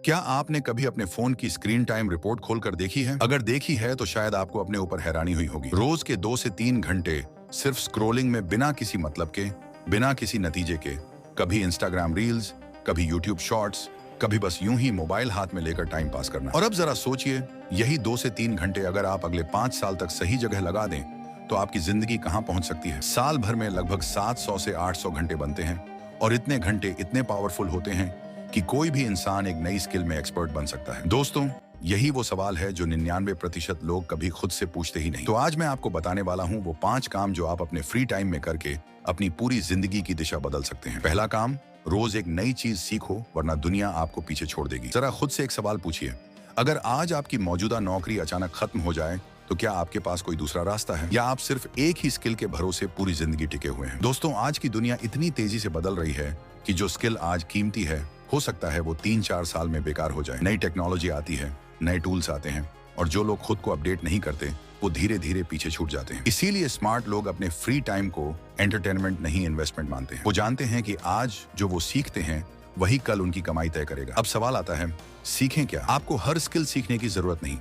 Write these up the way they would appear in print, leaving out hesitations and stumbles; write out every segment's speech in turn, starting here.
क्या आपने कभी अपने फोन की स्क्रीन टाइम रिपोर्ट खोलकर देखी है? अगर देखी है तो शायद आपको अपने ऊपर हैरानी हुई होगी। रोज के 2 से 3 घंटे सिर्फ स्क्रोलिंग में, बिना किसी मतलब के, बिना किसी नतीजे के। कभी इंस्टाग्राम रील्स, कभी यूट्यूब शॉर्ट्स, कभी बस यूं ही मोबाइल हाथ में लेकर टाइम पास करना। और अब जरा सोचिए, यही 2 से 3 घंटे अगर आप अगले 5 साल तक सही जगह लगा दें तो आपकी जिंदगी कहां पहुंच सकती है? साल भर में लगभग 700 से 800 घंटे बनते हैं और इतने घंटे इतने पावरफुल होते हैं कि कोई भी इंसान एक नई स्किल में एक्सपर्ट बन सकता है। दोस्तों, यही वो सवाल है जो 99% लोग कभी खुद से पूछते ही नहीं। तो आज मैं आपको बताने वाला हूं वो 5 काम जो आप अपने फ्री टाइम में करके अपनी पूरी जिंदगी की दिशा बदल सकते हैं। पहला काम, रोज एक नई चीज सीखो, वरना दुनिया आपको पीछे छोड़ देगी। जरा खुद से एक सवाल पूछिए, अगर आज आपकी मौजूदा नौकरी अचानक खत्म हो जाए तो क्या आपके पास कोई दूसरा रास्ता है, या आप सिर्फ एक ही स्किल के भरोसे पूरी जिंदगी टिके हुए हैं? दोस्तों, आज की दुनिया इतनी तेजी से बदल रही है कि जो स्किल आज कीमती है, हो सकता है वो 3-4 साल में बेकार हो जाए। नई टेक्नोलॉजी आती है, नए टूल्स आते हैं, और जो लोग खुद को अपडेट नहीं करते वो धीरे धीरे पीछे छूट जाते हैं। इसीलिए स्मार्ट लोग अपने फ्री टाइम को एंटरटेनमेंट नहीं, इन्वेस्टमेंट मानते हैं। वो जानते हैं कि आज जो वो सीखते हैं वही कल उनकी कमाई तय करेगा। अब सवाल आता है, सीखें क्या? आपको हर स्किल सीखने की जरूरत नहीं,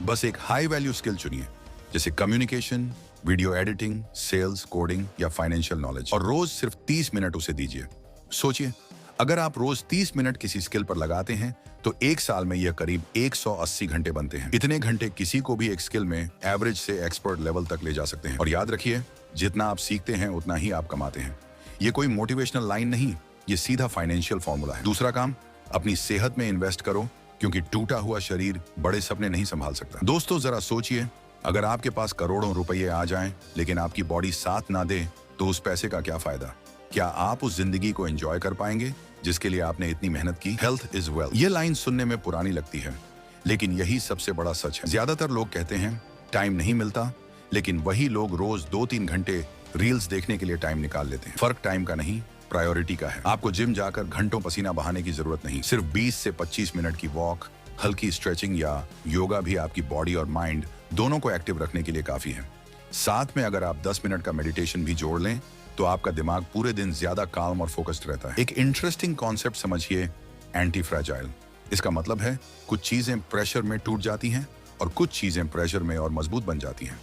बस एक हाई वैल्यू स्किल चुनिए, जैसे communication, video editing, sales, coding या फाइनेंशियल नॉलेज, और रोज सिर्फ 30 मिनट उसे दीजिए। सोचिए, अगर आप रोज 30 मिनट किसी स्किल पर लगाते हैं तो एक साल में यह करीब 180 घंटे बनते हैं। इतने घंटे किसी को भी एक स्किल में एवरेज से एक्सपर्ट लेवल तक ले जा सकते हैं। और याद रखिए, जितना आप सीखते हैं उतना ही आप कमाते हैं। ये कोई मोटिवेशनल लाइन नहीं, ये सीधा फाइनेंशियल फॉर्मूला है। दूसरा काम, अपनी सेहत में इन्वेस्ट करो, क्योंकि टूटा हुआ शरीर बड़े सपने नहीं संभाल सकता। दोस्तों, जरा सोचिए, अगर आपके पास करोड़ों रुपये आ जाएं लेकिन आपकी बॉडी साथ ना दे तो उस पैसे का क्या फायदा? क्या आप उस जिंदगी को एंजॉय कर पाएंगे जिसके लिए आपने इतनी मेहनत की? हेल्थ इज वेल्थ, ये लाइन सुनने में पुरानी लगती है, लेकिन यही सबसे बड़ा सच है। ज्यादातर लोग कहते हैं टाइम नहीं मिलता, लेकिन वही लोग रोज 2-3 घंटे रील्स देखने के लिए टाइम निकाल लेते हैं। फर्क टाइम का नहीं, प्रायोरिटी का है। आपको जिम जाकर घंटों पसीना बहाने की जरूरत नहीं, सिर्फ 20 से 25 मिनट की वॉक, हल्की स्ट्रेचिंग या योगा भी आपकी बॉडी और माइंड दोनों को एक्टिव रखने के लिए काफी है। साथ में अगर आप 10 मिनट का मेडिटेशन भी जोड़ लें तो आपका दिमाग पूरे दिन ज्यादा काम और फोकस्ड रहता है। एक इंटरेस्टिंग कॉन्सेप्ट समझिए, एंटी फ्रैजाइल। इसका मतलब है कुछ चीजें प्रेशर में टूट जाती हैं और कुछ चीजें प्रेशर में और मजबूत बन जाती हैं।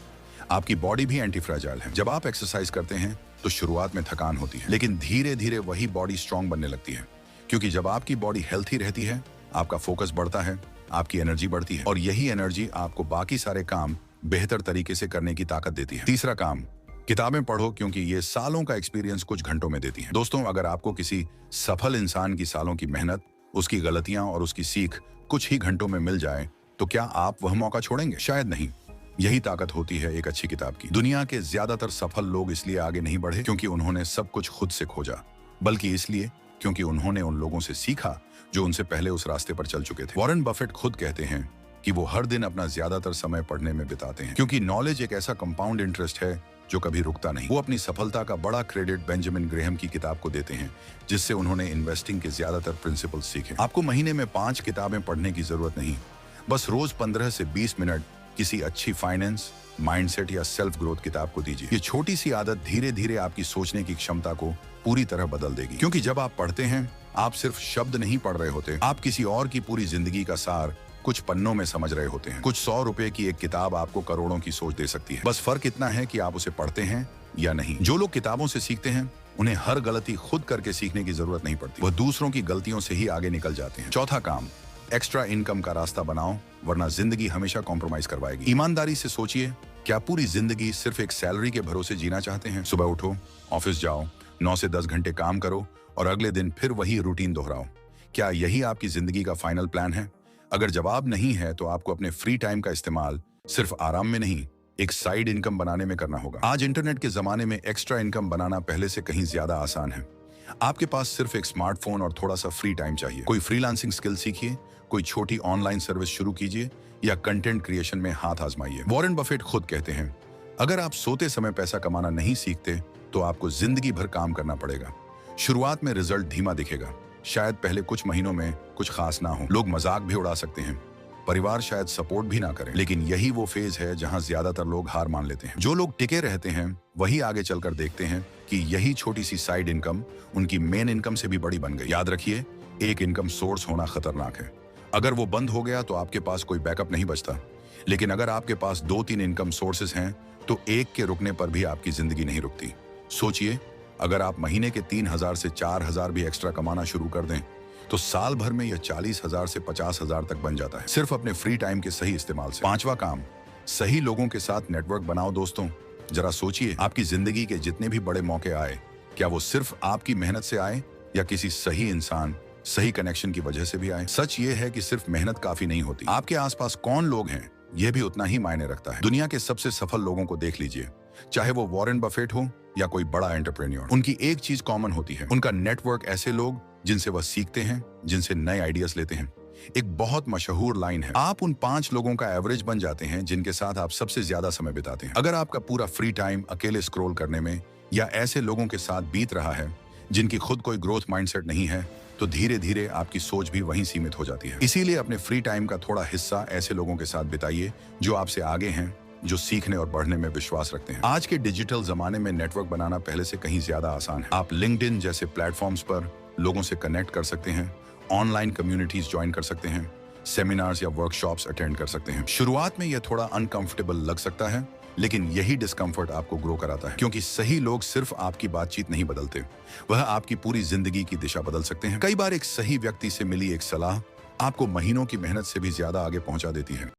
आपकी बॉडी भी एंटी फ्रैजाइल है। जब आप एक्सरसाइज करते हैं तो शुरुआत में थकान होती है, लेकिन धीरे धीरे वही बॉडी स्ट्रांग बनने लगती है, क्योंकि जब आपकी बॉडी हेल्थी रहती है, आपका फोकस बढ़ता है, आपकी एनर्जी बढ़ती है, और यही एनर्जी आपको बाकी सारे काम बेहतर तरीके से करने की ताकत देती है। तीसरा काम, किताबें पढ़ो, क्योंकि ये सालों का एक्सपीरियंस कुछ घंटों में देती हैं। दोस्तों, अगर आपको किसी सफल इंसान की सालों की मेहनत, उसकी गलतियां और उसकी सीख कुछ ही घंटों में मिल जाए तो क्या आप वह मौका छोड़ेंगे? शायद नहीं। यही ताकत होती है एक अच्छी किताब की। दुनिया के ज्यादातर सफल लोग इसलिए आगे नहीं बढ़े क्योंकि उन्होंने सब कुछ खुद से खोजा, बल्कि इसलिए क्योंकि उन्होंने उन लोगों से सीखा जो उनसे पहले उस रास्ते पर चल चुके थे। वॉरेन बफेट खुद कहते हैं कि वो हर दिन अपना ज्यादातर समय पढ़ने में बिताते हैं, क्योंकि नॉलेज एक ऐसा कंपाउंड इंटरेस्ट है जो कभी रुकता नहीं। वो अपनी सफलता का बड़ा क्रेडिट बेंजामिन ग्रेहम की किताब को देते हैं, जिससे उन्होंने इन्वेस्टिंग के ज्यादातर प्रिंसिपल्स सीखे। आपको महीने में 5 किताबें पढ़ने की जरूरत नहीं, बस रोज 15 से 20 मिनट किसी अच्छी फाइनेंस, माइंडसेट या सेल्फ ग्रोथ किताब को दीजिए। ये छोटी सी आदत धीरे धीरे आपकी सोचने की क्षमता को पूरी तरह बदल देगी, क्योंकि जब आप पढ़ते हैं आप सिर्फ शब्द नहीं पढ़ रहे होते, आप किसी और की पूरी जिंदगी का सार कुछ पन्नों में समझ रहे होते हैं। कुछ 100 रुपए की एक किताब आपको करोड़ों की सोच दे सकती है। बस फर्क इतना है कि आप उसे पढ़ते हैं या नहीं। जो लोग किताबों से सीखते हैं उन्हें हर गलती खुद करके सीखने की जरूरत नहीं पड़ती, वह दूसरों की गलतियों से ही आगे निकल जाते हैं। चौथा काम, एक्स्ट्रा इनकम का रास्ता बनाओ, वरना जिंदगी हमेशा कॉम्प्रोमाइज करवाएगी। ईमानदारी से सोचिए, क्या पूरी जिंदगी सिर्फ एक सैलरी के भरोसे जीना चाहते हैं? सुबह उठो, ऑफिस जाओ, 9 से 10 घंटे काम करो और अगले दिन फिर वही रूटीन दोहराओ। क्या यही आपकी जिंदगी का फाइनल प्लान है? अगर जवाब नहीं है तो आपको अपने फ्री टाइम का इस्तेमाल सिर्फ आराम में नहीं, एक साइड इनकम बनाने में करना होगा। आज इंटरनेट के जमाने में एक्स्ट्रा इनकम बनाना पहले से कहीं ज्यादा आसान है। आपके पास सिर्फ एक स्मार्टफोन और थोड़ा सा फ्री टाइम चाहिए। कोई फ्रीलांसिंग स्किल सीखिए, कोई छोटी ऑनलाइन सर्विस शुरू कीजिए या कंटेंट क्रिएशन में हाथ आजमाइए। वॉरेन बफेट खुद कहते हैं, अगर आप सोते समय पैसा कमाना नहीं सीखते तो आपको जिंदगी भर काम करना पड़ेगा। शुरुआत में रिजल्ट धीमा दिखेगा, शायद पहले कुछ महीनों में कुछ खास ना हो, लोग मजाक भी उड़ा सकते हैं, परिवार शायद सपोर्ट भी ना करें, लेकिन यही वो फेज है जहां ज्यादातर लोग हार मान लेते हैं। जो लोग टिके रहते हैं वही आगे चलकर देखते हैं कि यही छोटी सी साइड इनकम उनकी मेन इनकम से भी बड़ी बन गई। याद रखिए, एक इनकम सोर्स होना खतरनाक है, अगर वो बंद हो गया तो आपके पास कोई बैकअप नहीं बचता। लेकिन अगर आपके पास 2-3 इनकम सोर्सेस हैं तो एक के रुकने पर भी आपकी जिंदगी नहीं रुकती। सोचिए, अगर आप महीने के 3,000 से 4,000 भी एक्स्ट्रा कमाना शुरू कर दें तो साल भर में यह 40,000 से 50,000 तक बन जाता है, सिर्फ अपने फ्री टाइम के सही इस्तेमाल से। 5वां काम, सही लोगों के साथ नेटवर्क बनाओ। दोस्तों, जरा सोचिए, आपकी जिंदगी के जितने भी बड़े मौके आए, क्या वो सिर्फ आपकी मेहनत से आए या किसी सही इंसान, सही कनेक्शन की वजह से भी आए? सच ये है कि सिर्फ मेहनत काफी नहीं होती, आपके आसपास कौन लोग हैं यह भी उतना ही मायने रखता है। दुनिया के सबसे सफल लोगों को देख लीजिए, चाहे वो वॉरेन बफेट हो या कोई बड़ा एंटरप्रेन्योर, उनकी एक चीज कॉमन होती है, उनका नेटवर्क। ऐसे लोग जिनसे वह सीखते हैं, जिनसे नए आइडियाज लेते हैं। एक बहुत मशहूर लाइन है, आप उन 5 लोगों का एवरेज बन जाते हैं जिनके साथ आप सबसे ज्यादा समय बिताते हैं। अगर आपका पूरा फ्री टाइम अकेले स्क्रॉल करने में या ऐसे लोगों के साथ बीत रहा है जिनकी खुद कोई ग्रोथ माइंडसेट नहीं है, तो धीरे धीरे आपकी सोच भी वहीं सीमित हो जाती है। इसीलिए अपने फ्री टाइम का थोड़ा हिस्सा ऐसे लोगों के साथ बिताइए जो आपसे आगे हैं, जो सीखने और बढ़ने में विश्वास रखते हैं। आज के डिजिटल जमाने में नेटवर्क बनाना पहले से कहीं ज्यादा आसान है। आप लिंक्डइन जैसे प्लेटफॉर्म्स पर लोगों से कनेक्ट कर सकते हैं, ऑनलाइन कम्युनिटीज ज्वाइन कर सकते हैं, सेमिनार्स या वर्कशॉप्स अटेंड कर सकते हैं। शुरुआत में यह थोड़ा अनकंफर्टेबल लग सकता है, लेकिन यही डिस्कम्फर्ट आपको ग्रो कराता है, क्योंकि सही लोग सिर्फ आपकी बातचीत नहीं बदलते, वह आपकी पूरी जिंदगी की दिशा बदल सकते हैं। कई बार एक सही व्यक्ति से मिली एक सलाह आपको महीनों की मेहनत से भी ज्यादा आगे पहुंचा देती है।